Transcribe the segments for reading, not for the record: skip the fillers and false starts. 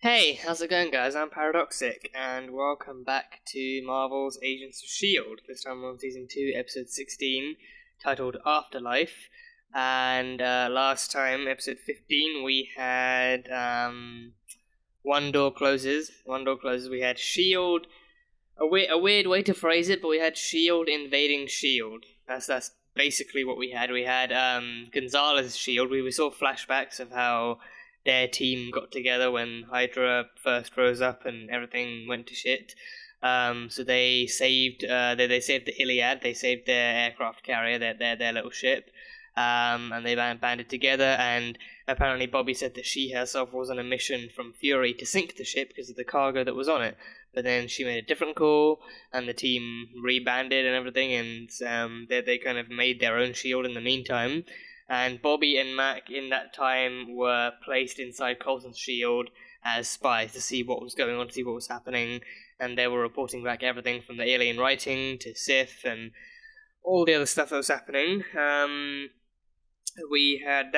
Hey, how's it going, guys? I'm Paradoxic, and welcome back to Marvel's Agents of S.H.I.E.L.D. This time we're on Season 2, Episode 16, titled Afterlife. And last time, Episode 15, we had One Door Closes. We had S.H.I.E.L.D. A weird way to phrase it, but we had S.H.I.E.L.D. invading S.H.I.E.L.D. That's basically what we had. We had Gonzalez's S.H.I.E.L.D. We saw flashbacks of how their team got together when Hydra first rose up and everything went to shit. So they saved the Iliad. They saved their aircraft carrier, their little ship, and they banded together. And apparently, Bobby said that she herself was on a mission from Fury to sink the ship because of the cargo that was on it. But then she made a different call, and the team rebanded and everything, and they kind of made their own shield in the meantime. And Bobby and Mac in that time were placed inside Coulson's shield as spies to see what was going on, to see what was happening, and they were reporting back everything from the alien writing to Sith and all the other stuff that was happening. We had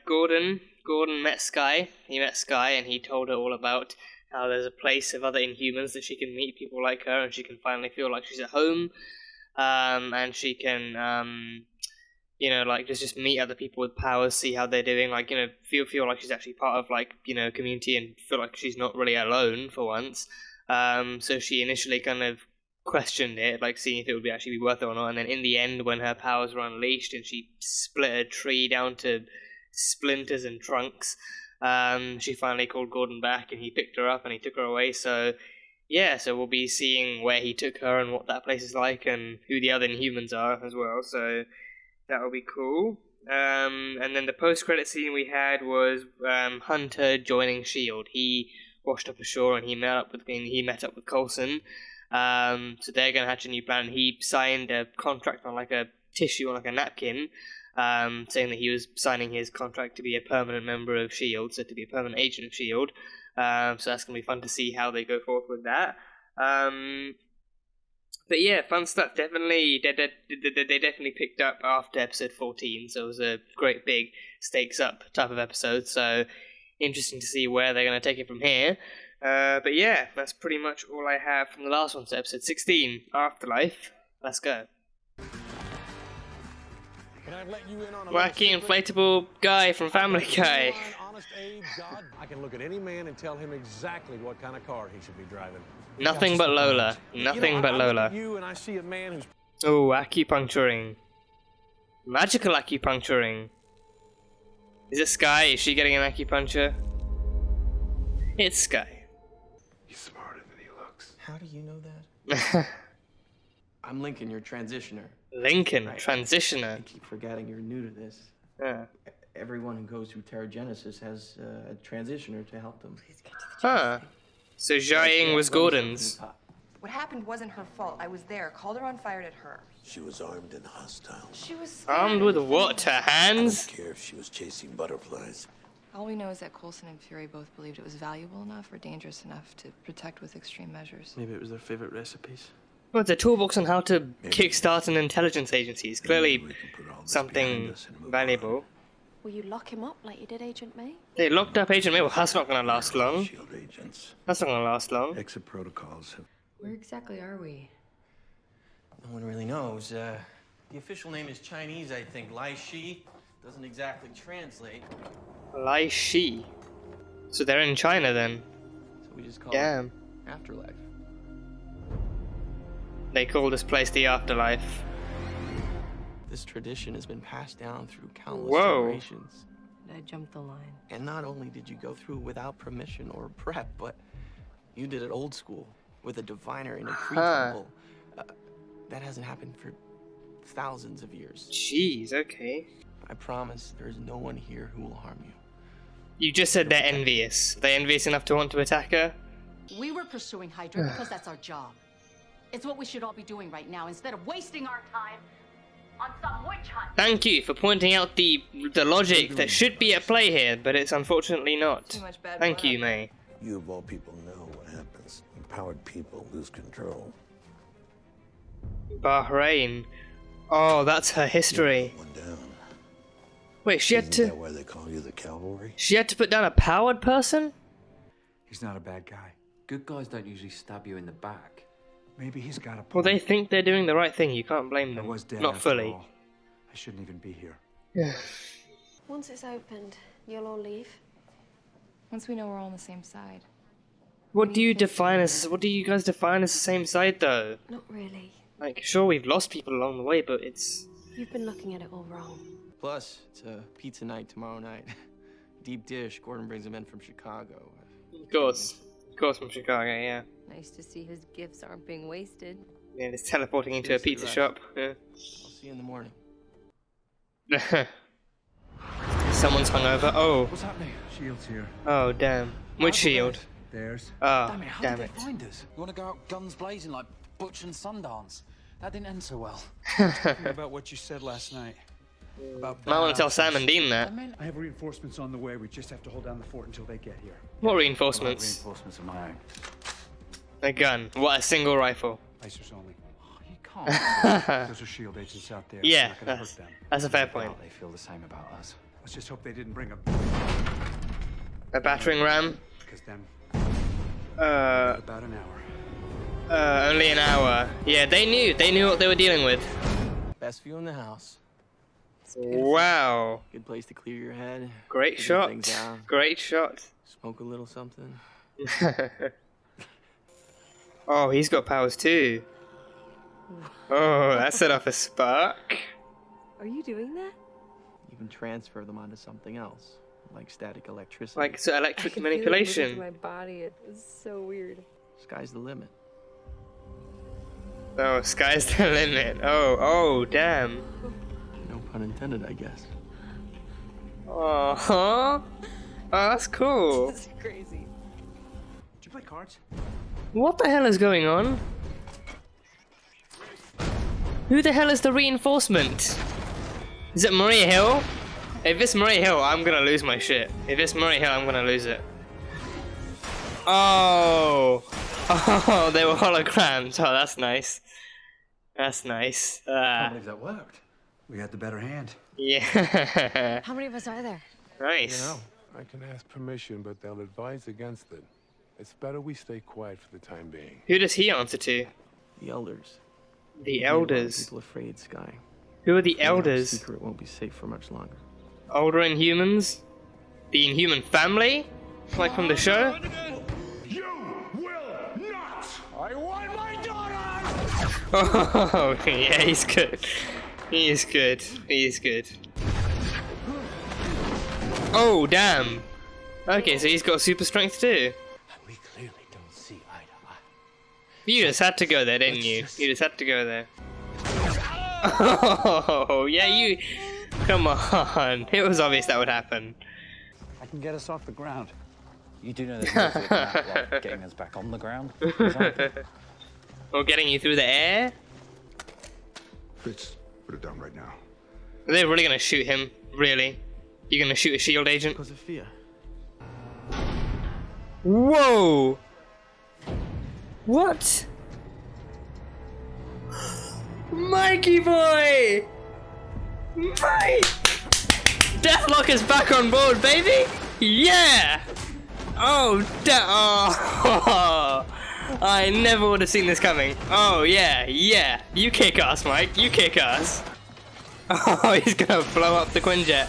Gordon. Gordon met Skye. He met Skye and he told her all about how there's a place of other Inhumans that she can meet people like her, and she can finally feel like she's at home, and she can just meet other people with powers, see how they're doing, feel like she's actually part of, community and feel like she's not really alone for once. So she initially kind of questioned it, seeing if it would actually be worth it or not, and then in the end, when her powers were unleashed and she split a tree down to splinters and trunks, she finally called Gordon back and he picked her up and he took her away. So we'll be seeing where he took her and what that place is like and who the other Inhumans are as well, so that'll be cool. And then the post-credit scene we had was Hunter joining S.H.I.E.L.D. He washed up ashore and he met up with Coulson. So they're going to hatch a new plan. He signed a contract on a tissue, on a napkin, saying that he was signing his contract to be a permanent member of S.H.I.E.L.D., so to be a permanent agent of S.H.I.E.L.D. So that's going to be fun to see how they go forth with that. But yeah, fun stuff. Definitely, they definitely picked up after episode 14, so it was a great big stakes up type of episode. So interesting to see where they're going to take it from here. But yeah, that's pretty much all I have from the last one. So episode 16, Afterlife. Let's go. Can I let you in on a Wacky inflatable guy from Family Guy. Honest Abe, God, I can look at any man and tell him exactly what kind of car he should be driving. Nothing but Lola. Nothing but Lola. I look at you and I see a man who's... Oh, acupuncturing. Magical acupuncturing. Is it Skye? Is she getting an acupuncture? It's Skye. He's smarter than he looks. How do you know that? I'm Lincoln, your transitioner. Lincoln, Right. transitioner. I keep forgetting you're new to this. Yeah. Everyone who goes through Terrigenesis has a transitioner to help them. Huh. So Jiaying was Gordon's. What happened wasn't her fault. I was there. Called her on, fired at her. She was armed and hostile. She was Armed with what? Her I hands? don't care if she was chasing butterflies. All we know is that Coulson and Fury both believed it was valuable enough or dangerous enough to protect with extreme measures. Maybe it was their favorite recipes. Well, it's a toolbox on how to kickstart an intelligence agency. It's clearly Maybe we can put all this something behind us and move valuable. Will you lock him up like you did Agent May? They locked up Agent May. Well, that's not going to last on. long. S.H.I.E.L.D. agents. That's not going to last long. Exit protocols have... Where exactly are we? No one really knows. The official name is Chinese, I think. Lai Shi doesn't exactly translate. Lai Shi. So they're in China then. So we just call Yeah. it Afterlife. They call this place the Afterlife. This tradition has been passed down through countless Whoa. generations. I jumped the line. And not only did you go through without permission or prep, but you did it old school with a diviner in a Kree temple. That hasn't happened for thousands of years. Jeez, okay. I promise there is no one here who will harm you. You just said they're envious. They're envious enough to want to attack her? We were pursuing Hydra because that's our job. It's what we should all be doing right now instead of wasting our time on some witch hunt. Thank you for pointing out the logic that should be at play here, but it's unfortunately not. Too much bad Thank blood. you, May. You of all people know what happens. Empowered people lose control. Bahrain. Oh, that's her history. One down. Wait, she had Isn't to... that why they call you the cavalry? She had to put down a powered person? He's not a bad guy. Good guys don't usually stab you in the back. Maybe he's got a point. Well, they think they're doing the right thing. You can't blame I them. was dead Not after fully. all. I shouldn't even be here. Yeah. Once it's opened, you'll all leave. Once we know we're all on the same side. What do you define as? What do you guys define as the same side, though? Not really. Like, sure, we've lost people along the way, but it's. You've been looking at it all wrong. Plus, it's a pizza night tomorrow night. Deep dish. Gordon brings them in from Chicago. Of course from Chicago, yeah. Nice to see his gifts aren't being wasted. Yeah, it's teleporting into a pizza shop. Yeah. I'll see you in the morning. Someone's hungover. Oh. What's happening? Shield's here. Oh, damn. Which shield? There's. Oh, Damn it, how damn did it. they find us? You want to go out guns blazing like Butch and Sundance? That didn't end so well. Thinking about what you said last night. About Might want to tell bad Sam and Dean that. I have reinforcements on the way. We just have to hold down the fort until they get here. What I'll have reinforcements? reinforcements of my own. A gun. What, a single rifle? Icers only. Oh, you can't. Those are shield agents out there. Yeah, We're not gonna hurt that's, them. that's a fair I point. doubt they feel the same about us. Let's just hope they didn't bring A battering ram? because then Uh, about an hour. only an hour. Yeah, they knew what they were dealing with. Best view in the house. Wow. Good place to clear your head. Great figure shot. things out, Great shot. Smoke a little something. Oh, he's got powers too. Oh, that set off a spark. Are you doing that? You can transfer them onto something else, like static electricity. Like so electric I can feel it moving manipulation. through my body. It's so weird. Sky's the limit. Oh, sky's the limit. Oh, damn. No pun intended, I guess. Oh, huh? Oh, that's cool. This is crazy. Did you play cards? What the hell is going on? Who the hell is the reinforcement? Is it Maria Hill? If it's Maria Hill, I'm gonna lose my shit. If it's Maria Hill, I'm gonna lose it. Oh! Oh, they were holograms. Oh, that's nice. That's nice. I can't believe that worked. We had the better hand. Yeah. How many of us are there? Nice. You know, I can ask permission, but they'll advise against it. It's better we stay quiet for the time being. Who does he answer to? The elders. The elders. People afraid, Skye. Who are the Our elders? secret won't be safe for much longer. Older Inhumans? The Inhuman family? Like from the show? You will not! I want my daughter! Oh, yeah, he's good. He is good. He is good. Oh, damn. Okay, so he's got super strength too. We clearly don't see eye to eye. You just had to go there, didn't you? You just had to go there. Oh, yeah, you... Come on. It was obvious that would happen. I can get us off the ground. You do know there's no way about like, getting us back on the ground, for example? Or getting you through the air? Fitz, put it down right now. Are they really gonna shoot him? Really? You're gonna shoot a shield agent? Because of fear. Whoa! What? Mikey boy! Mike! Deathlock is back on board, baby! Yeah! Oh, oh! I never would have seen this coming. Oh, yeah, yeah. You kick ass, Mike. You kick ass. Oh, he's gonna blow up the Quinjet.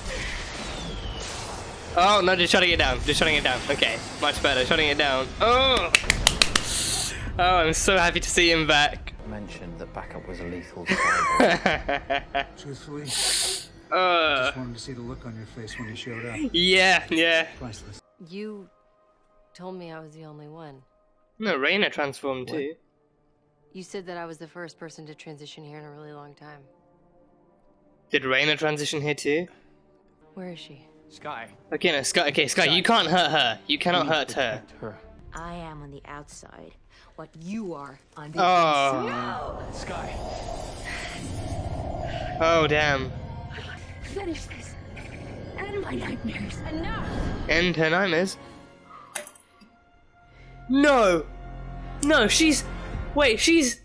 Oh, no, just shutting it down. Just shutting it down. Okay, much better. Shutting it down. Oh! Oh, I'm so happy to see him back. Mentioned that backup was a lethal target. Truthfully, Uh, just wanted to see the look on your face when you showed up. yeah, yeah. Priceless. You told me I was the only one. No, Raina transformed too. You said that I was the first person to transition here in a really long time. Did Raina transition here too? Where is she? Skye. Okay, no, Skye. Okay, Skye, you can't hurt her. You cannot hurt her. Her. I am on the outside. What you are on the Oh. Skye. Oh, damn. Finish this. End my nightmares. Enough. End her nightmares. No! No, she's... Wait, she's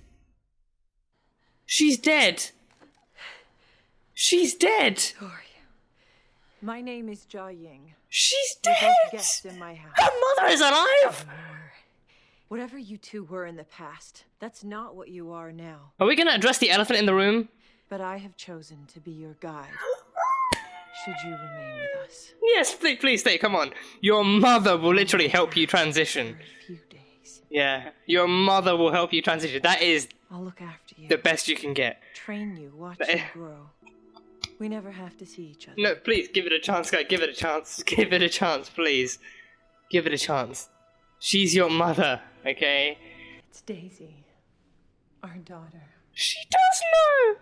dead. She's dead. Who are you? My name is Jia Ying. She's You're dead. both guests in my house. Her mother is alive. Whatever you two were in the past, that's not what you are now. Are we gonna address the elephant in the room? But I have chosen to be your guide. Should you remain with us? Yes, please stay, come on. Your mother will literally help you transition. For a few days. Yeah, your mother will help you transition. That is I'll look after you. the best you can get. Train you, watch you grow. We never have to see each other. No, please, give it a chance, guy. Give it a chance. Give it a chance, please. Give it a chance. She's your mother, okay? It's Daisy, our daughter. She does know!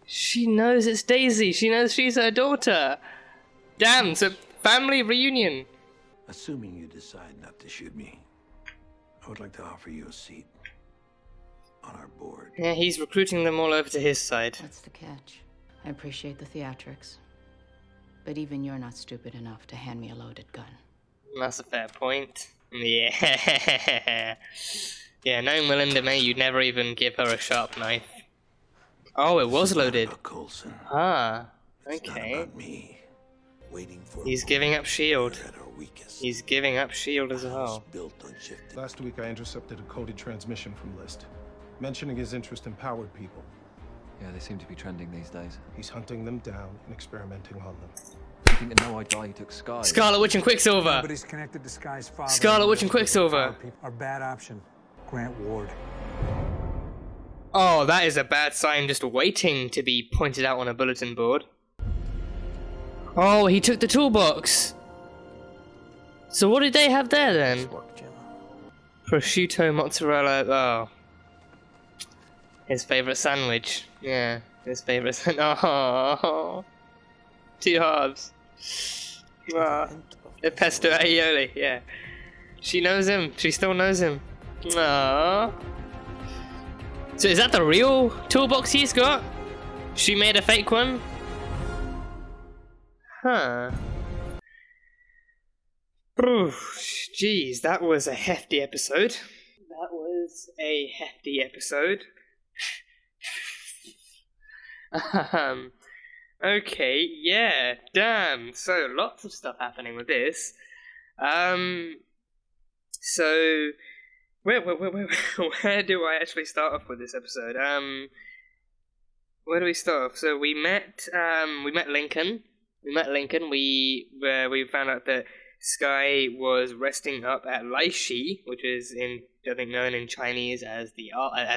She knows it's Daisy. She knows she's her daughter. Damn, it's a family reunion. Assuming you decide not to shoot me, I would like to offer you a seat on our board. Yeah, he's recruiting them all over to his side. That's the catch. I appreciate the theatrics, but even you're not stupid enough to hand me a loaded gun. That's a fair point. Yeah. Yeah, knowing Melinda May, you'd never even give her a sharp knife. Oh, it was loaded. Coulson. Ah, It's not okay. about me. Waiting for He's giving up S.H.I.E.L.D. at our weakest. He's giving up S.H.I.E.L.D. as well. Built on shifting. Last week I intercepted a coded transmission from List, mentioning his interest in powered people. Yeah, they seem to be trending these days. He's hunting them down and experimenting on them. I think that no idea he took Skye. Scarlet Witch and Quicksilver! Nobody's connected to Skye's father. Scarlet Witch and Quicksilver! Our bad option. Grant Ward. Oh, that is a bad sign just waiting to be pointed out on a bulletin board. Oh, he took the toolbox! So what did they have there then? Prosciutto, mozzarella, oh. His favourite sandwich. Yeah, his favourite sandwich. Oh, 2 halves. Ah, a pesto aioli, yeah. She knows him. She still knows him. Aww. So is that the real toolbox he's got? She made a fake one? Huh. Oof, jeez, that was a hefty episode. That was a hefty episode. Okay, yeah, damn. So lots of stuff happening with this. So where do I actually start off with this episode? Where do we start off? So we met Lincoln. We found out that Skye was resting up at Laishi, which is I think known in Chinese as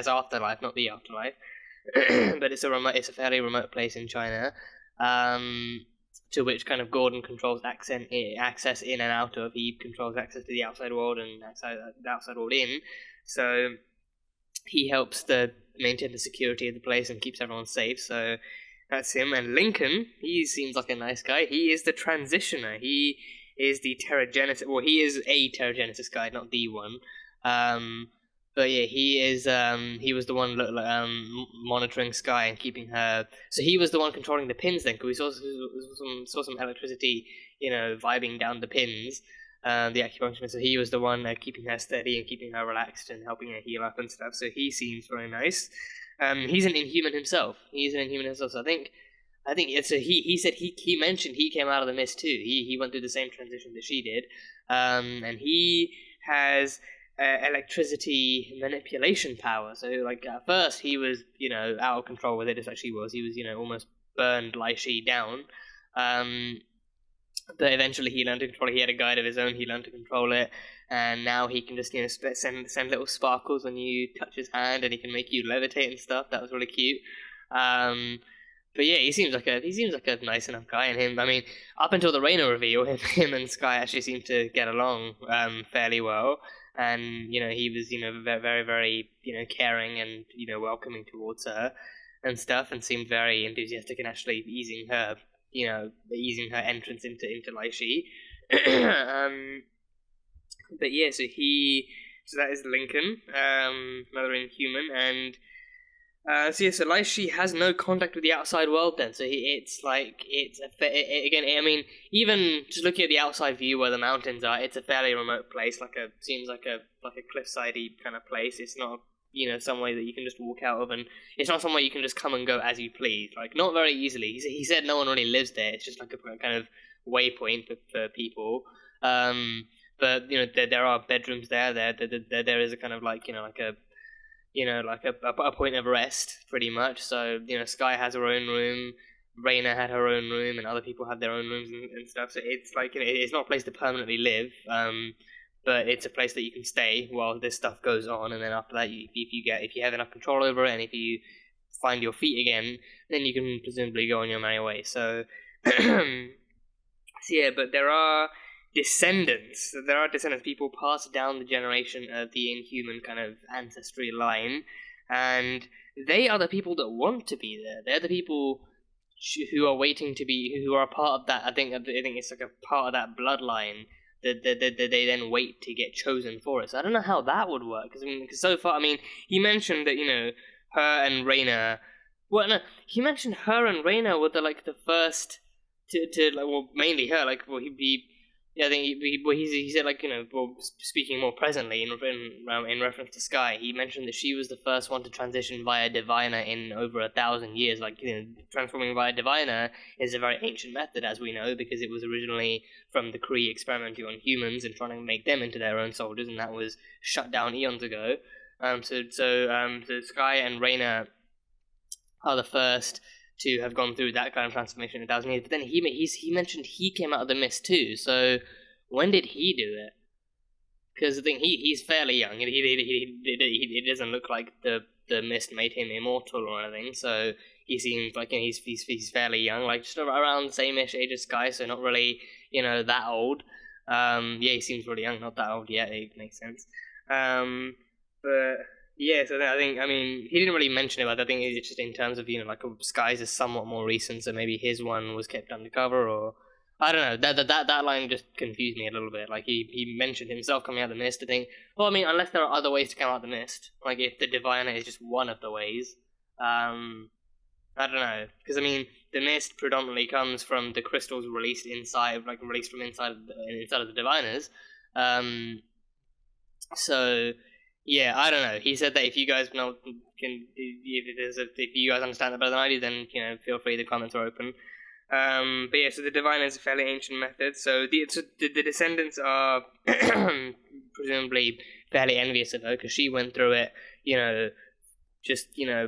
Afterlife, not the Afterlife. But it's a fairly remote place in China, to which kind of Gordon controls access in and out of. He controls access to the outside world and the outside world in. So he helps to maintain the security of the place and keeps everyone safe. So that's him. And Lincoln, he seems like a nice guy. He is the transitioner. He is the Terrigenesis. Well, he is a Terrigenesis guy, not the one. But yeah, he was the one monitoring Skye and keeping her. So he was the one controlling the pins then, because we saw some electricity, vibing down the pins, the acupuncturist. So he was the one keeping her steady and keeping her relaxed and helping her heal up and stuff. So he seems very nice. He's an Inhuman himself. So I think it's he said he mentioned he came out of the mist too. He went through the same transition that she did, and he has electricity manipulation power. So like at first he was out of control with it, just like she was. He was almost burned Laishi down. But eventually he learned to control it. He had a guide of his own. He learned to control it, and now he can just send little sparkles when you touch his hand, and he can make you levitate and stuff. That was really cute. But yeah, he seems like a nice enough guy. And him, I mean, up until the Raina reveal, him and Skye actually seemed to get along fairly well. And he was very very caring and welcoming towards her and stuff, and seemed very enthusiastic in actually easing her entrance into Laishi. But yeah, so that is Lincoln, another Inhuman, and so Laishi has no contact with the outside world then. So again, I mean, even just looking at the outside view where the mountains are, it's a fairly remote place. Seems like a cliffsidey kind of place. It's not somewhere that you can just walk out of, and it's not somewhere you can just come and go as you please. Like, not very easily. He said no one really lives there. It's just like a kind of waypoint for people. but there are bedrooms there. There is a kind of like a point of rest, pretty much. So Skye has her own room, Raina had her own room, and other people had their own rooms and stuff. So it's like it's not a place to permanently live, but it's a place that you can stay while this stuff goes on. And then after that, if you have enough control over it, and if you find your feet again, then you can presumably go on your merry way. So, but there are descendants. People pass down the generation of the Inhuman kind of ancestry line, and they are the people that want to be there. They're the people who are waiting to be, who are a part of that. I think it's like a part of that bloodline that they then wait to get chosen for it. So I don't know how that would work, because so far, he mentioned that her and Raina. Well, no, he mentioned her and Raina were the first to mainly her. I think he said speaking more presently in reference to Skye, he mentioned that she was the first one to transition via Diviner in over 1,000 years. Transforming via Diviner is a very ancient method, as we know, because it was originally from the Kree experimenting on humans and trying to make them into their own soldiers, and that was shut down eons ago. So Skye and Raina are the first to have gone through that kind of transformation in 1,000 years. But then he mentioned he came out of the mist too. So when did he do it? Because I think he's fairly young. He doesn't look like the mist made him immortal or anything. So he seems like he's fairly young, just around the same-ish age as Skye. So not really that old. He seems really young, not that old yet. It makes sense. But yeah, so I think he didn't really mention it, but I think it's just in terms of Skye's is somewhat more recent, so maybe his one was kept undercover, or I don't know. That line just confused me a little bit. He mentioned himself coming out of the mist. I think, unless there are other ways to come out of the mist, if the Diviner is just one of the ways, I don't know, because the mist predominantly comes from the crystals released from inside of the Diviners, so. Yeah, I don't know. He said that if you guys if you guys understand that better than I do, then feel free. The comments are open. But yeah, so the Diviner is a fairly ancient method. So the descendants are presumably fairly envious of her because she went through it,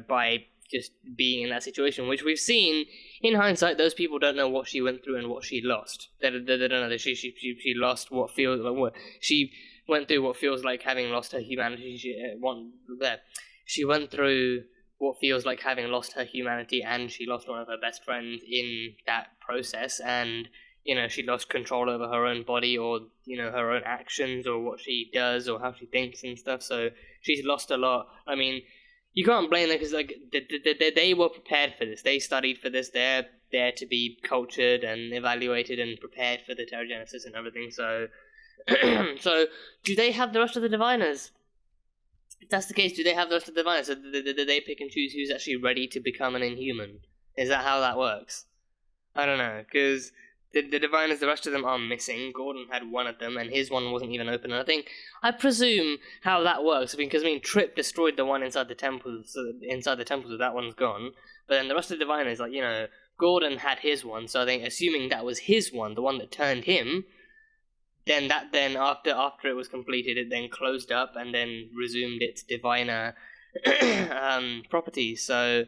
by just being in that situation, which we've seen in hindsight. Those people don't know what she went through and what she lost. They don't know that she lost what feels like what she went through what feels like having lost her humanity. She went through what feels like having lost her humanity, and she lost one of her best friends in that process, and she lost control over her own body, or her own actions, or what she does, or how she thinks and stuff. So she's lost a lot. You can't blame them, because they were prepared for this. They studied for this. They're there to be cultured and evaluated and prepared for the Terrigenesis and everything. So so, do they have the rest of the Diviners? If that's the case, do they have the rest of the Diviners? So, do they pick and choose who's actually ready to become an Inhuman? Is that how that works? I don't know, because the Diviners, the rest of them are missing. Gordon had one of them, and his one wasn't even open. And I presume how that works, because Trip destroyed the one inside the temples. So that one's gone. But then the rest of the Diviners, Gordon had his one. So I think, assuming that was his one, the one that turned him. Then after it was completed, it then closed up and then resumed its Diviner properties. So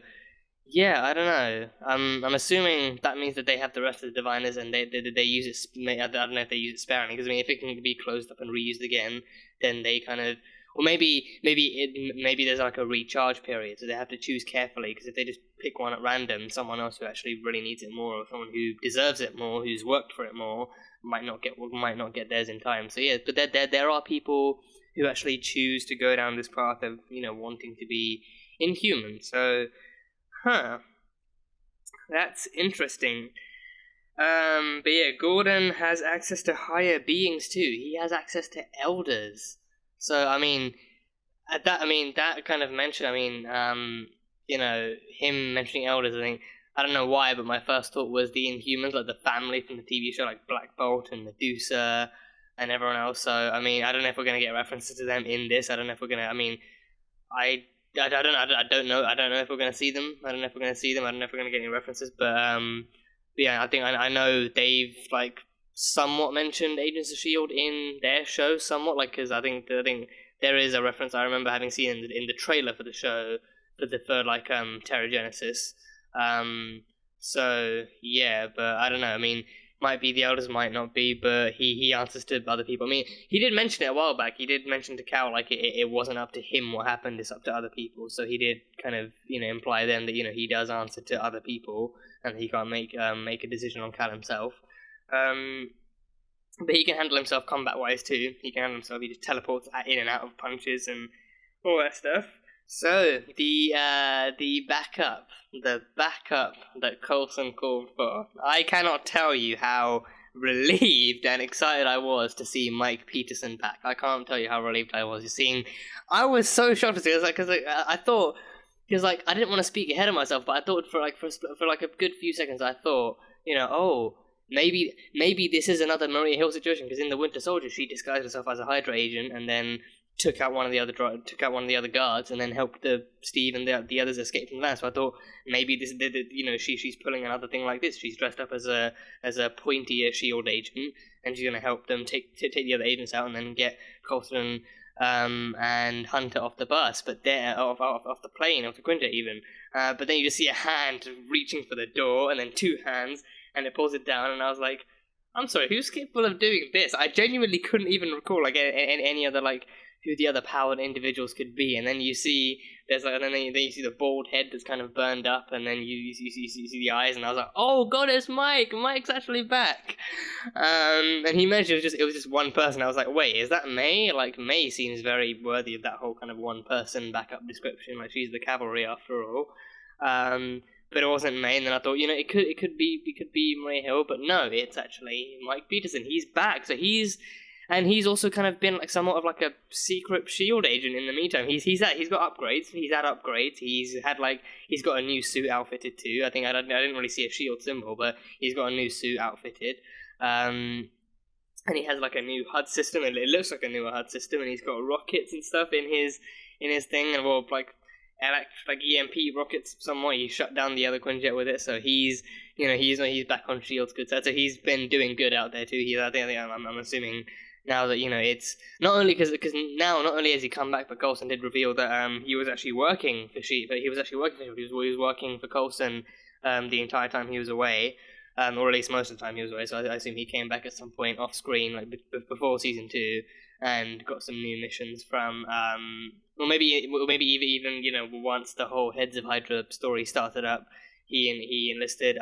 yeah, I don't know. I'm assuming that means that they have the rest of the Diviners and they use it. I don't know if they use it sparingly, because if it can be closed up and reused again, then they kind of, or maybe there's a recharge period, so they have to choose carefully. Because if they just pick one at random, someone else who actually really needs it more, or someone who deserves it more, who's worked for it more, might not get theirs in time. So yeah, but there are people who actually choose to go down this path of wanting to be Inhuman. So, that's interesting. But yeah, Gordon has access to higher beings too. He has access to elders. So that kind of mention. Him mentioning elders. I don't know why, but my first thought was the Inhumans, the family from the TV show, Black Bolt and Medusa and everyone else. So, I don't know if we're going to get references to them in this. I don't know if we're going to, I don't know if we're going to see them. I don't know if we're going to get any references. But yeah, I think I know they've, somewhat mentioned Agents of S.H.I.E.L.D. in their show, somewhat, like, because I think there is a reference I remember having seen in the trailer for the show, for Terragenesis. So, yeah, but I don't know, I mean, might be the elders, might not be, but he answers to other people. I mean, he did mention it a while back. He did mention to Cal, like, it wasn't up to him what happened, it's up to other people. So he did kind of, imply then that, he does answer to other people, and he can't make a decision on Cal himself. But he can handle himself combat-wise, too. He can handle himself, he just teleports in and out of punches and all that stuff. So, the backup that Coulson called for. I cannot tell you how relieved and excited I was to see Mike Peterson back. I can't tell you how relieved I was seeing. I was so shocked to see it, because I thought, because I didn't want to speak ahead of myself, but I thought for a good few seconds, I thought, maybe this is another Maria Hill situation, because in the Winter Soldier she disguised herself as a Hydra agent and then took out one of the other guards, and then helped Steve and the others escape from that. So I thought maybe this, she's pulling another thing like this. She's dressed up as a pointy S.H.I.E.L.D. agent, and she's gonna help them take the other agents out, and then get Coulson and Hunter off the bus, but they're off the plane, off the Quinjet even. But then you just see a hand reaching for the door, and then two hands, and it pulls it down, and I was like, I'm sorry, who's capable of doing this? I genuinely couldn't even recall any other who the other powered individuals could be, and then you see then you see the bald head that's kind of burned up, and then you see the eyes, and I was like, oh god, it's Mike! Mike's actually back! And he mentioned it was just one person. I was like, wait, is that May? May seems very worthy of that whole kind of one person backup description, she's the cavalry after all. But it wasn't May, and then I thought, it could be Maria Hill, but no, it's actually Mike Peterson. He's back, so he's also kind of been somewhat of a secret S.H.I.E.L.D. agent in the meantime. He's got upgrades. He's had upgrades. He's got a new suit outfitted too. I didn't really see a S.H.I.E.L.D. symbol, but he's got a new suit outfitted. And he has a new HUD system. It looks like a newer HUD system, and he's got rockets and stuff in his thing, and EMP rockets somewhat. He shut down the other Quinjet with it, so he's back on S.H.I.E.L.D.'s good side. So he's been doing good out there too. I'm assuming now that it's not only because not only has he come back, but Coulson did reveal that he was actually working for S.H.I.E.L.D. But he was working for Coulson the entire time he was away, or at least most of the time he was away. So I assume he came back at some point off screen, before season 2, and got some new missions from or maybe even once the whole Heads of Hydra story started up, he enlisted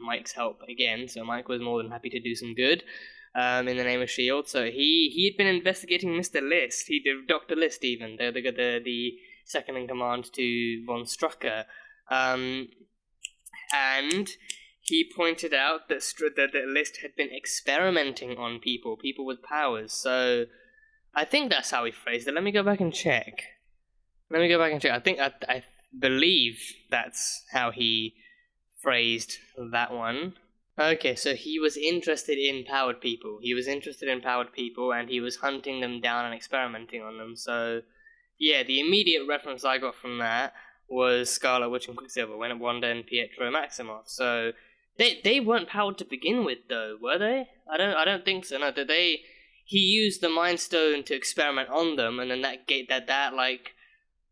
Mike's help again. So Mike was more than happy to do some good in the name of S.H.I.E.L.D. So he had been investigating Mr. List. He did Dr. List even, the second in command to Von Strucker, and he pointed out that List had been experimenting on people with powers. So I think that's how he phrased it. Let me go back and check. I believe that's how he phrased that one. Okay, so he was interested in powered people. And he was hunting them down and experimenting on them. So, yeah, the immediate reference I got from that was Scarlet Witch and Quicksilver, Wanda and Pietro Maximoff. So they weren't powered to begin with, though, were they? I don't think so. No, he used the Mind Stone to experiment on them, and then that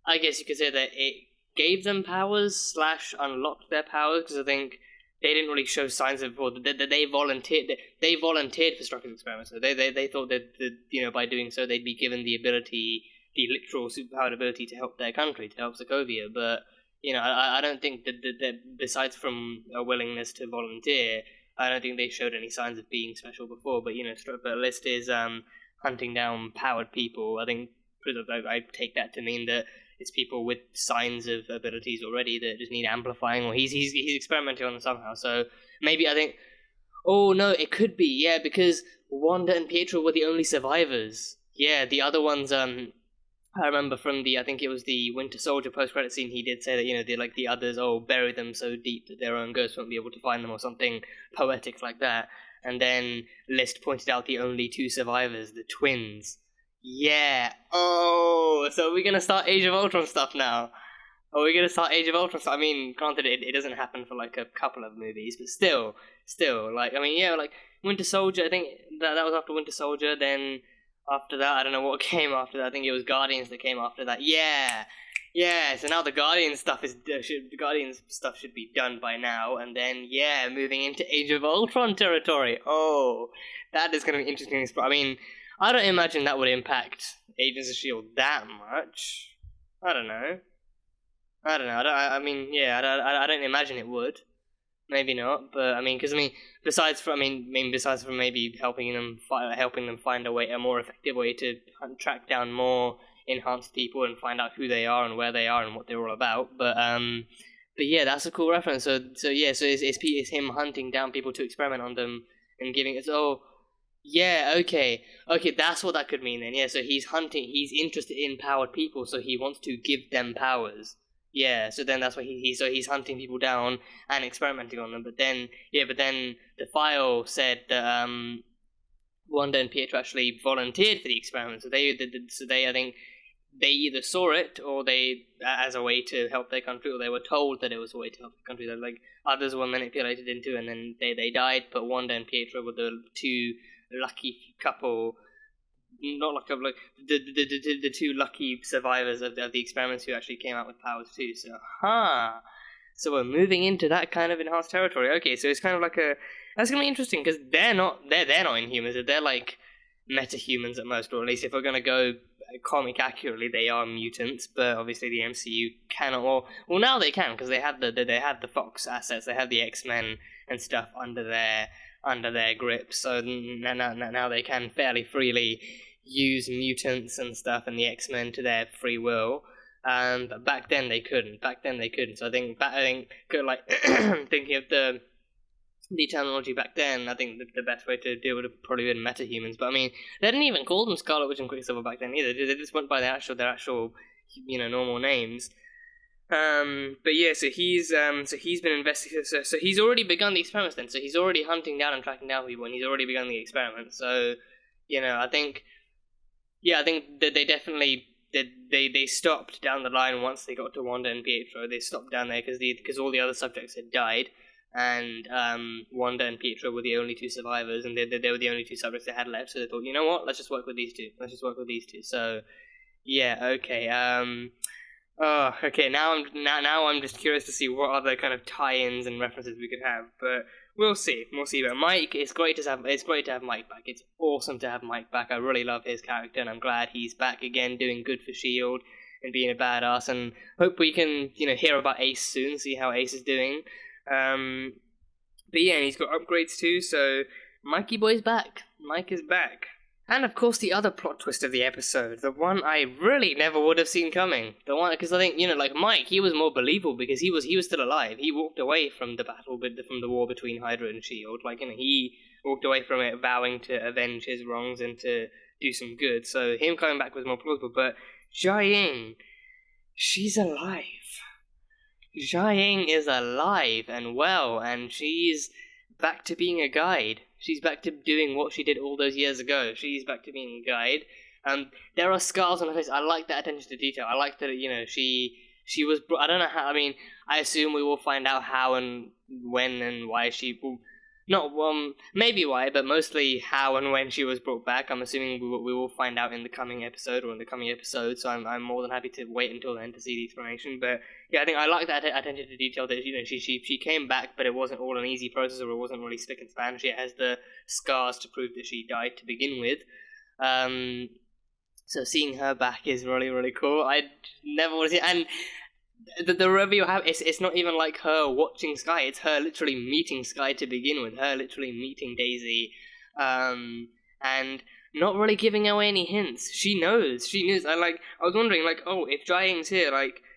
I guess you could say that it gave them powers / unlocked their powers, because I think they didn't really show signs of that they volunteered. They volunteered for Strucker's experiment, so they thought that by doing so they'd be given the literal superpowered ability to help their country, to help Sokovia. But I don't think that besides from a willingness to volunteer, I don't think they showed any signs of being special before. But List is hunting down powered people. I think I take that to mean that it's people with signs of abilities already that just need amplifying, or he's experimenting on them somehow. So maybe I think, oh no, it could be, yeah, because Wanda and Pietro were the only survivors. Yeah, the other ones, I remember from I think it was the Winter Soldier post-credit scene, he did say that, the others, bury them so deep that their own ghosts won't be able to find them, or something poetic like that. And then List pointed out the only 2 survivors, the twins. Yeah. Oh, so we're gonna start Age of Ultron stuff now. I mean, granted, it doesn't happen for a couple of movies, but still, Winter Soldier. I think that was after Winter Soldier. Then after that, I don't know what came after that. I think it was Guardians that came after that. Yeah. So now the Guardians stuff should be done by now, and then moving into Age of Ultron territory. Oh, that is going to be interesting. I mean, I don't imagine that would impact Agents of S.H.I.E.L.D. that much. I don't know. I don't imagine it would. Maybe not, but I mean, because besides from maybe helping them find a more effective way to track down more enhanced people and find out who they are and where they are and what they're all about. But yeah, that's a cool reference. So it's him hunting down people to experiment on them and giving it. Oh, yeah, okay, that's what that could mean then. Yeah, so he's he's interested in powered people, so he wants to give them powers. Yeah, so then that's why he's hunting people down and experimenting on them. But then the file said that Wanda and Pietro actually volunteered for the experiment. So they I think they either saw it or they as a way to help their country, or they were told that it was a way to help the country. That like others were manipulated into, and then they died. But Wanda and Pietro were the two lucky couple. Not like the two lucky survivors of the experiments who actually came out with powers too. So we're moving into that kind of enhanced territory. Okay, so it's kind of like that's gonna be interesting because they're not Inhumans. They're like metahumans at most, or at least if we're gonna go comic accurately, they are mutants. But obviously the MCU cannot. Well now they can because they have the Fox assets, they have the X-Men and stuff under their grip. So now they can fairly freely use mutants and stuff and the X-Men to their free will. But back then they couldn't. So I think thinking of the terminology back then, I think the best way to deal with it would probably been metahumans. But I mean, they didn't even call them Scarlet Witch and Quicksilver back then either. They just went by their actual normal names. But yeah, so he's been investigating. So he's already begun the experiments then. So he's already hunting down and tracking down people, and he's already begun the experiment. So I think that they definitely they stopped down the line once they got to Wanda and Pietro. They stopped down there because all the other subjects had died, and Wanda and Pietro were the only two survivors, and they were the only two subjects they had left. So they thought, you know what, let's just work with these two. So yeah, okay. Okay. Now I'm just curious to see what other kind of tie-ins and references we could have, but we'll see. But Mike, it's great to have Mike back. It's awesome to have Mike back. I really love his character, and I'm glad he's back again, doing good for S.H.I.E.L.D. and being a badass. And hope we can hear about Ace soon, see how Ace is doing. But yeah, and he's got upgrades too. So Mikey boy's back. Mike is back. And of course, the other plot twist of the episode, the one I really never would have seen coming. The one, because I think like Mike, he was more believable because he was still alive. He walked away from the battle, from the war between Hydra and S.H.I.E.L.D. Like he walked away from it, vowing to avenge his wrongs and to do some good. So him coming back was more plausible. But Jia-Ying, she's alive. Jia-Ying is alive and well, and she's back to being a guide. She's back to doing what she did all those years ago. She's back to being a guide. There are scars on her face. I like that attention to detail. I like that, she was... I don't know how... I mean, I assume we will find out how and when and why she... maybe why, but mostly how and when she was brought back. I'm assuming we will find out in the coming episode or in the coming episodes, so I'm more than happy to wait until then to see the explanation. But yeah, I think I like that attention to detail that she came back, but it wasn't all an easy process, or it wasn't really spick and span. She has the scars to prove that she died to begin with. So seeing her back is really, really cool. I never want to see, and the review it's not even like her watching Skye, it's her literally meeting Skye to begin with, her literally meeting Daisy, and not really giving away any hints. She knows. I was wondering, if Jia-Ying's here,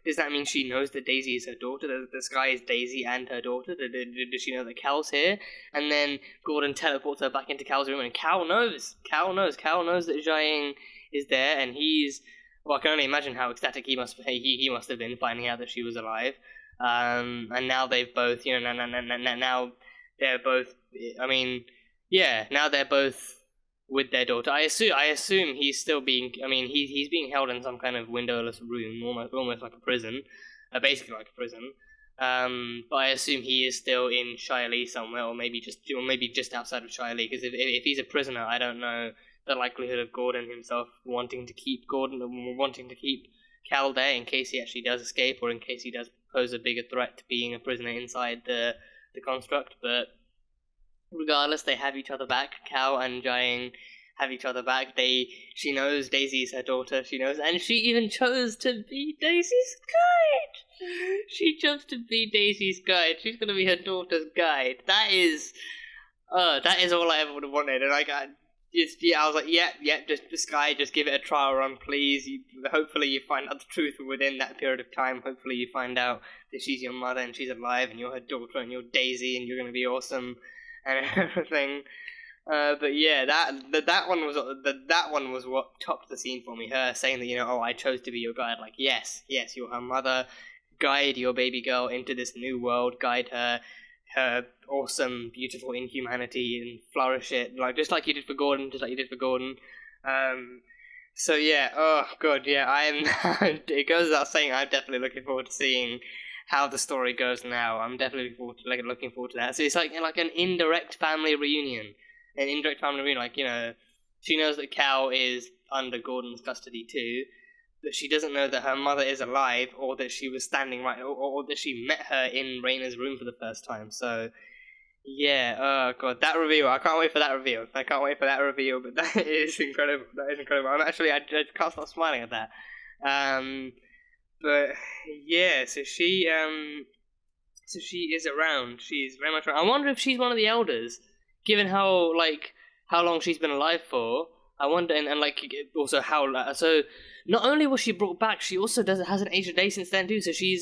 does that mean she knows that Daisy is her daughter, that Skye is Daisy and her daughter? Does she know that Cal's here? And then Gordon teleports her back into Cal's room, and Cal knows that Jia-Ying is there, and he's... Well, I can only imagine how ecstatic he must have been finding out that she was alive. And now they've both, now they're both. I mean, now they're both with their daughter. I assume he's still being. I mean, he's being held in some kind of windowless room, almost like a prison, basically like a prison. But I assume he is still in Shiley somewhere, or maybe just outside of Shiley. Because if he's a prisoner, I don't know the likelihood of Gordon himself wanting to keep Cal there in case he actually does escape, or in case he does pose a bigger threat to being a prisoner inside the construct. But regardless, they have each other back. Cal and Jiang have each other back. She knows Daisy's her daughter. She knows, and she even chose to be Daisy's guide. She chose to be Daisy's guide. She's gonna be her daughter's guide. That is all I ever would have wanted. And I was like, just Skye, just give it a trial run, please. Hopefully you find out the truth within that period of time. Hopefully you find out that she's your mother and she's alive, and you're her daughter and you're Daisy and you're gonna be awesome and everything. But yeah, that one was what topped the scene for me. Her saying that, I chose to be your guide. Like, yes, you're her mother. Guide your baby girl into this new world. Guide her awesome, beautiful inhumanity and flourish it, just like you did for Gordon. So yeah, oh god, yeah, it goes without saying, I'm definitely looking forward to seeing how the story goes now. I'm definitely looking forward to that. So it's like an indirect family reunion. She knows that Cal is under Gordon's custody too, but she doesn't know that her mother is alive, or that she was standing right, or that she met her in Raina's room for the first time. So yeah, oh god, that reveal, I can't wait for that reveal. But that is incredible. I can't stop smiling at that. But yeah, so she is around. She's very much around. I wonder if she's one of the elders, given how long she's been alive for. I wonder, and also how. So not only was she brought back, she also hasn't aged a day since then too. So she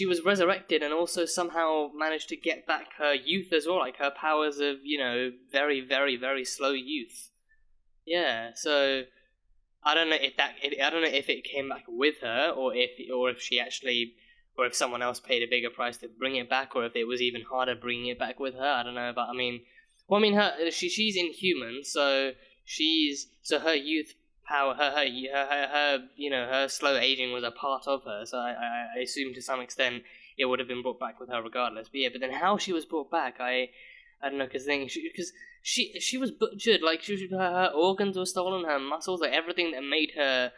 was resurrected, and also somehow managed to get back her youth as well, like her powers of very, very, very slow youth. Yeah, so I don't know if it came back with her, or if she actually, or if someone else paid a bigger price to bring it back, or if it was even harder bringing it back with her. I don't know, but she's inhuman, so her youth power, her slow aging was a part of her. So I assume to some extent it would have been brought back with her regardless. But then how she was brought back, I don't know, because she was butchered. Her organs were stolen, her muscles, everything that made her,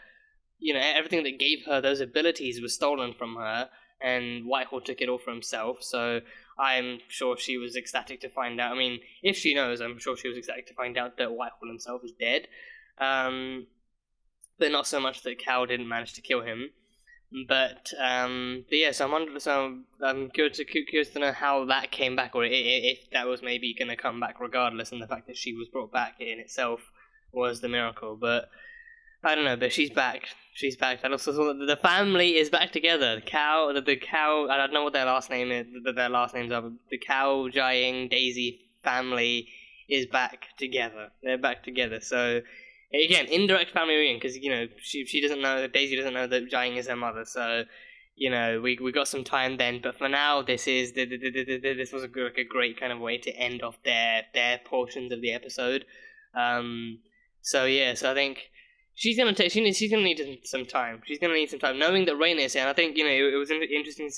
everything that gave her those abilities was stolen from her, and Whitehall took it all for himself. So I'm sure she was ecstatic to find out. I mean, if she knows, I'm sure she was ecstatic to find out that Whitehall himself is dead. But not so much that Cal didn't manage to kill him. But yeah, so I'm curious to know how that came back, or if that was maybe going to come back regardless, and the fact that she was brought back in itself was the miracle. But I don't know, but she's back. And also the family is back together. The cow, I don't know what their last name is, their last names are, but the Cow, Jiang, Daisy family is back together. They're back together. So again, indirect family reunion, because she doesn't know, Daisy doesn't know that Jiang is her mother. So we got some time then, but for now this was a great kind of way to end off their portions of the episode. So I think she's gonna need some time. She's gonna need some time, knowing that Raina is here. And I think it was interesting to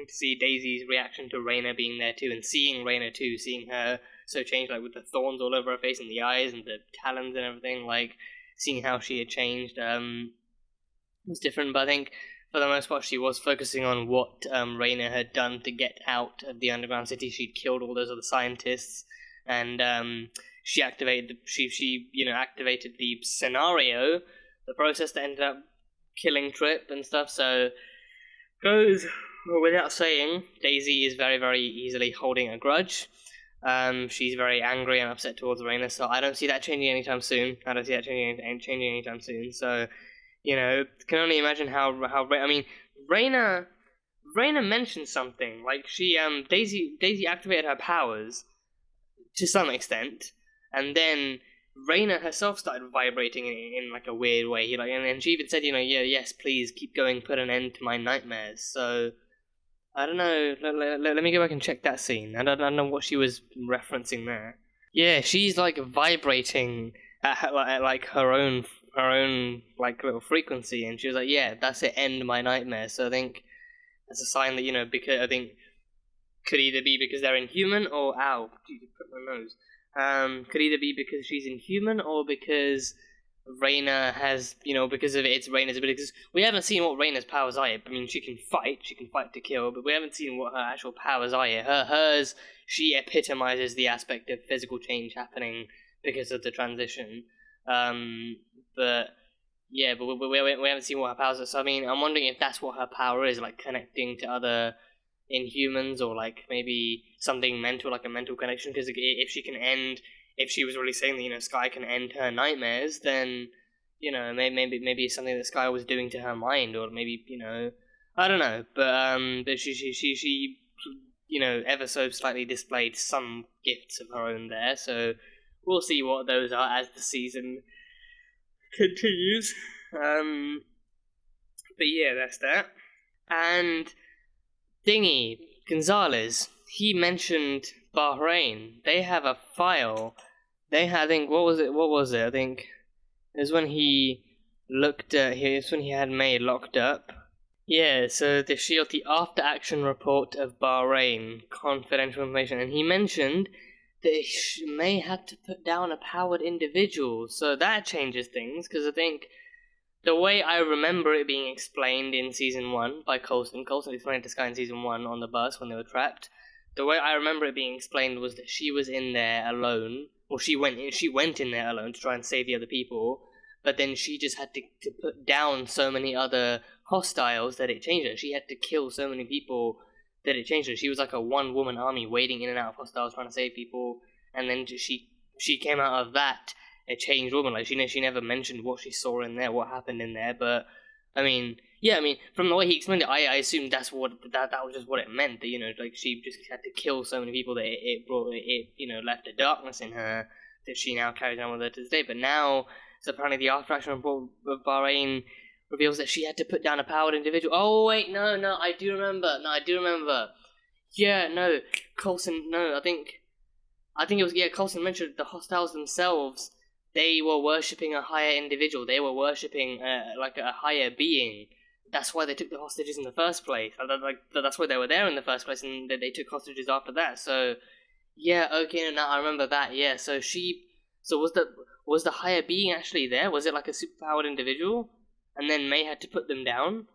see Daisy's reaction to Raina being there too, and seeing Raina too, seeing her so changed, with the thorns all over her face and the eyes and the talons and everything. Seeing how she had changed was different. But I think for the most part she was focusing on what Raina had done to get out of the underground city. She'd killed all those other scientists, and she activated activated the scenario, the process that ended up killing Tripp and stuff. So goes without saying, Daisy is very, very easily holding a grudge. She's very angry and upset towards Raina, so I don't see that changing anytime soon. So can only imagine how Raina mentioned something, Daisy activated her powers to some extent, and then Raina herself started vibrating in a weird way. And she even said, yes, please keep going, put an end to my nightmares. So I don't know. Let me go back and check that scene. I don't know what she was referencing there. Yeah, she's vibrating at her own little frequency, and she was like, "Yeah, that's it. End my nightmare." So I think as a sign that, you know, because I think could either be because they're inhuman or Jesus, put my nose. Could either be because she's inhuman or because Reyna has, you know, because of it's Reyna's ability. Because we haven't seen what Reyna's powers are yet. I mean, she can fight to kill, but we haven't seen what her actual powers are yet. Hers, she epitomizes the aspect of physical change happening because of the transition. But yeah, but we haven't seen what her powers are. So I mean, I'm wondering if that's what her power is, like connecting to other Inhumans, or like maybe something mental, like a mental connection. Because if she can end, if she was really saying that, you know, Skye can end her nightmares, then, you know, maybe it's something that Skye was doing to her mind, or maybe, you know, I don't know. But she you know, ever so slightly displayed some gifts of her own there. So we'll see what those are as the season continues. But yeah, that's that. And Thingy, Gonzalez, he mentioned Bahrain. They have a file. They had, I think, what was it? I think it was when he looked at, it's when he had May locked up. Yeah, so the SHIELD, the after-action report of Bahrain, confidential information, and he mentioned that May had to put down a powered individual, so that changes things, because I think the way I remember it being explained in Season 1 by Coulson explained it to Skye in Season 1 on the bus when they were trapped, the way I remember it being explained was that she was in there alone, or she went in there alone to try and save the other people, but then she just had to put down so many other hostiles that it changed her. She had to kill so many people that it changed her. She was like a one-woman army wading in and out of hostiles trying to save people, and then she came out of that a changed woman. Like she never mentioned what she saw in there, what happened in there, but I mean, yeah, I mean, from the way he explained it, I assumed that was just what it meant, that, you know, like she just had to kill so many people that it you know, left a darkness in her that she now carries on with her to this day. But now, so apparently the after-action report of Bahrain reveals that she had to put down a powered individual. Oh wait, no, I do remember. Yeah, no, Coulson, no, I think it was, yeah, Coulson mentioned the hostiles themselves. They were worshipping a higher individual. They were worshipping like a higher being. That's why they took the hostages in the first place. That's why they were there in the first place, and they took hostages after that. So, yeah, okay, now I remember that. Yeah, so was the higher being actually there? Was it like a superpowered individual? And then May had to put them down?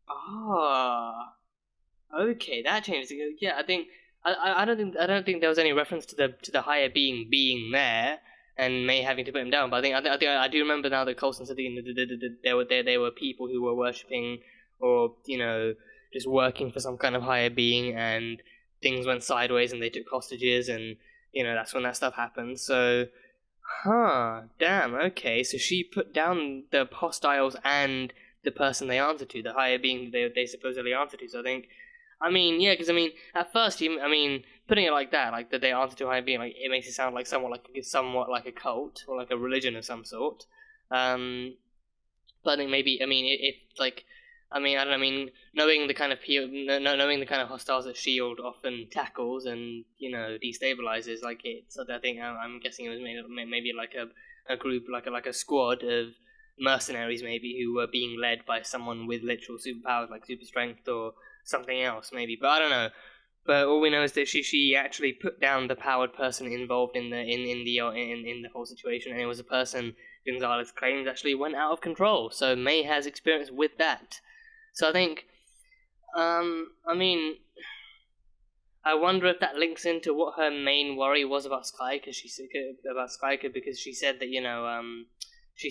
Ah, okay, that changes. Yeah, I think I don't think there was any reference to the higher being there and May having to put him down. But I do remember now that Coulson said that there were people who were worshipping, or, you know, just working for some kind of higher being, and things went sideways and they took hostages, and, you know, that's when that stuff happened. So, damn, okay, so she put down the hostiles and the person they answer to, the higher being they supposedly answer to. So I think, I mean, yeah, because I mean, at first, putting it like that, like that they answer to a higher being, like, it makes it sound like somewhat like a cult or like a religion of some sort. But I think maybe, I mean, if like, I don't know, knowing the kind of hostiles that SHIELD often tackles and, you know, destabilizes, like, it's, I think, I'm guessing it was maybe like a group, like a squad of mercenaries maybe, who were being led by someone with literal superpowers, like super strength or something else maybe, but I don't know. But all we know is that she actually put down the powered person involved in the whole situation, and it was a person Gonzalez claims actually went out of control. So May has experience with that. So I think, I wonder if that links into what her main worry was about Skye, because she said that, you know, she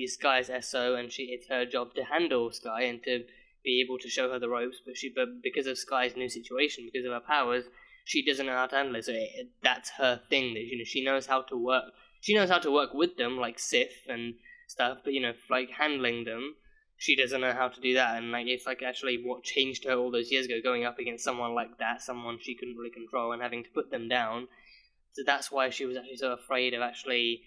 is Skye's SO, and it's her job to handle Skye and to be able to show her the ropes, but because of Skye's new situation, because of her powers, she doesn't know how to handle it. So that's her thing. That, you know, she knows how to work. She knows how to work with them, like Sif and stuff. But, you know, like handling them, she doesn't know how to do that. And like, it's like actually what changed her all those years ago, going up against someone like that, someone she couldn't really control, and having to put them down. So that's why she was actually so afraid of actually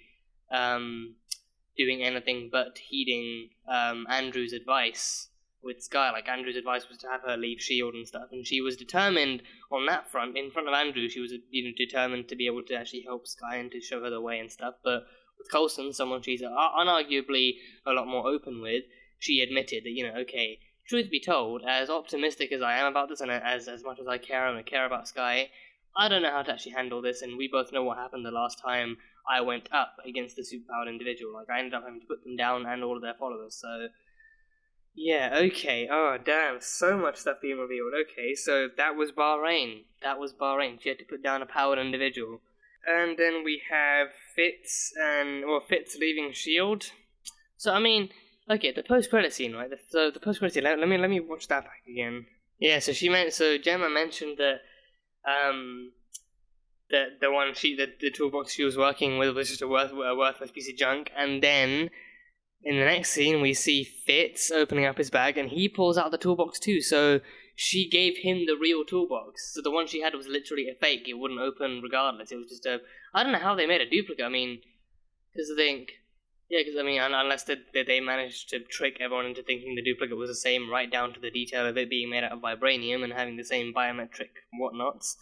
doing anything but heeding Andrew's advice with Skye. Like, Andrew's advice was to have her leave SHIELD and stuff, and she was determined on that front. In front of Andrew, she was, you know, determined to be able to actually help Skye and to show her the way and stuff. But with Coulson, someone she's unarguably a lot more open with, she admitted that, you know, okay, truth be told, as optimistic as I am about this, and as much as I care about Skye, I don't know how to actually handle this, and we both know what happened the last time I went up against the superpowered individual. Like, I ended up having to put them down and all of their followers, so... Yeah, okay. Oh, damn. So much stuff being revealed. Okay, so that was Bahrain. She had to put down a powered individual. And then we have Fitz leaving S.H.I.E.L.D. So, I mean, okay, the post-credit scene, right? The post-credit scene, let me watch that back again. Yeah, so Gemma mentioned that, the toolbox she was working with was just a worthless piece of junk, and then in the next scene we see Fitz opening up his bag and he pulls out the toolbox too, so she gave him the real toolbox. So the one she had was literally a fake, it wouldn't open regardless, it was just I don't know how they made a duplicate, I mean, unless they managed to trick everyone into thinking the duplicate was the same, right down to the detail of it being made out of vibranium and having the same biometric whatnots.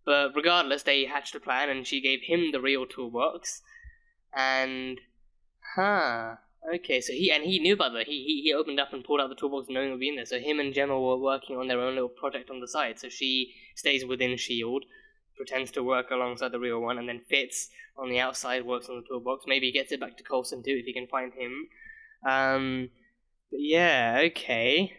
But regardless, they hatched a plan and she gave him the real toolbox. And, okay, so he knew about that. He opened up and pulled out the toolbox knowing it would be in there. So him and Gemma were working on their own little project on the side. So she stays within S.H.I.E.L.D., pretends to work alongside the real one, and then Fitz on the outside works on the toolbox. Maybe he gets it back to Coulson too if he can find him. But yeah, okay.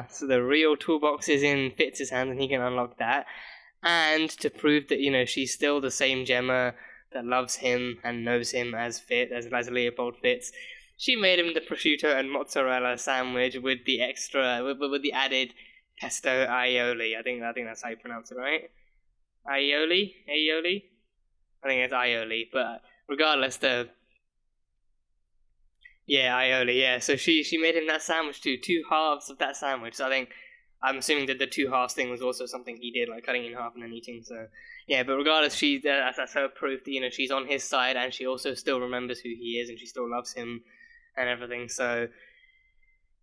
So the real toolbox is in Fitz's hands and he can unlock that. And to prove that, she's still the same Gemma that loves him and knows him as Leopold Fitz, she made him the prosciutto and mozzarella sandwich with the extra, with the added pesto aioli. I think that's how you pronounce it, right? Aioli? I think it's aioli, but regardless, aioli, yeah. So she made him that sandwich too, 2 halves of that sandwich. So I'm assuming that the 2 halves thing was also something he did, like cutting in half and then eating. So yeah, but regardless, that's her proof that she's on his side, and she also still remembers who he is, and she still loves him and everything. So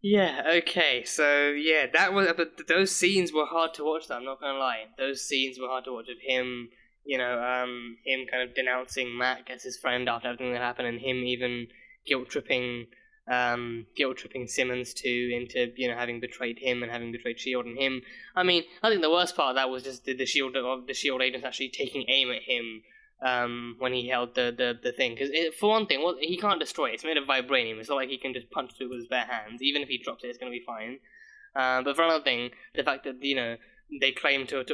yeah, okay. So yeah, but those scenes were hard to watch. Though, I'm not gonna lie, those scenes were hard to watch of him. Him kind of denouncing Mac as his friend after everything that happened, and him even guilt tripping Simmons too into having betrayed him and having betrayed S.H.I.E.L.D. and him. I mean, I think the worst part of that was just the S.H.I.E.L.D. agents actually taking aim at him when he held the thing. Because for one thing, he can't destroy it. It's made of vibranium. It's not like he can just punch through it with his bare hands. Even if he drops it, it's going to be fine. But for another thing, the fact that they claim to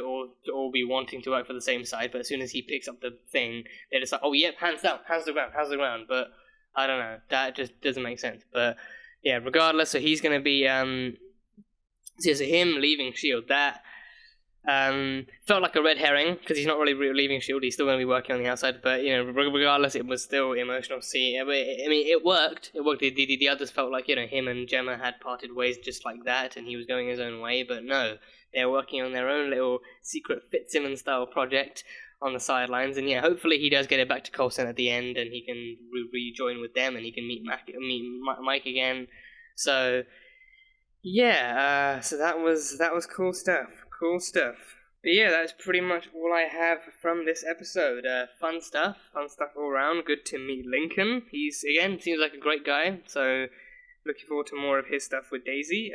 all be wanting to work for the same side, but as soon as he picks up the thing, they're just like, oh yep, hands down, hands to the ground. But I don't know, that just doesn't make sense. But yeah, regardless, so he's going to be so him leaving S.H.I.E.L.D., that felt like a red herring, because he's not really leaving S.H.I.E.L.D., he's still going to be working on the outside. But regardless, it was still emotional scene. I mean, it worked. The others felt like him and Gemma had parted ways just like that, and he was going his own way. But no, they're working on their own little secret Fitzsimmons style project on the sidelines, and yeah, hopefully he does get it back to Coulson at the end, and he can rejoin with them, and he can meet Mike again. So yeah, so that was cool stuff. But yeah, that's pretty much all I have from this episode. Fun stuff all around. Good to meet Lincoln. He's again seems like a great guy. So looking forward to more of his stuff with Daisy.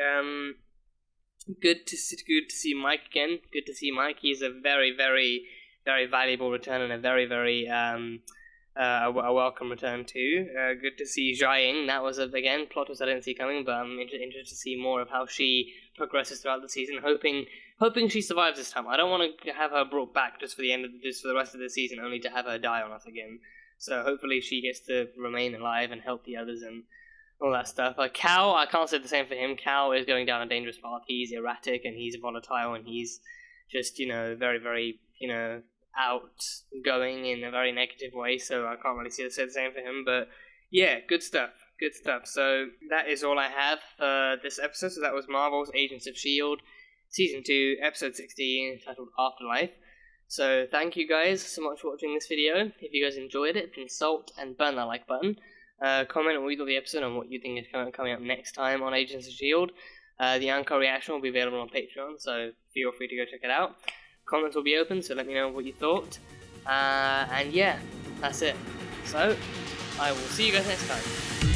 Good to see Mike again. Good to see Mike. He's a very, very, very valuable return, and a very, very a welcome return too. Good to see Jiaying. That was again plot twist I didn't see coming, but I'm interested to see more of how she progresses throughout the season. Hoping she survives this time. I don't want to have her brought back just for the rest of the season, only to have her die on us again. So hopefully she gets to remain alive and help the others and all that stuff. Cal, I can't say the same for him. Cal is going down a dangerous path. He's erratic and he's volatile and he's just very, very outgoing in a very negative way. So I can't really say the same for him. But yeah, good stuff. So that is all I have for this episode. So that was Marvel's Agents of S.H.I.E.L.D. Season 2, Episode 16, titled Afterlife. So thank you guys so much for watching this video. If you guys enjoyed it, consult and burn that like button. Comment when we do the episode on what you think is coming up next time on Agents of S.H.I.E.L.D. The Anchor reaction will be available on Patreon, so feel free to go check it out. Comments will be open, so let me know what you thought. And yeah, that's it. So, I will see you guys next time.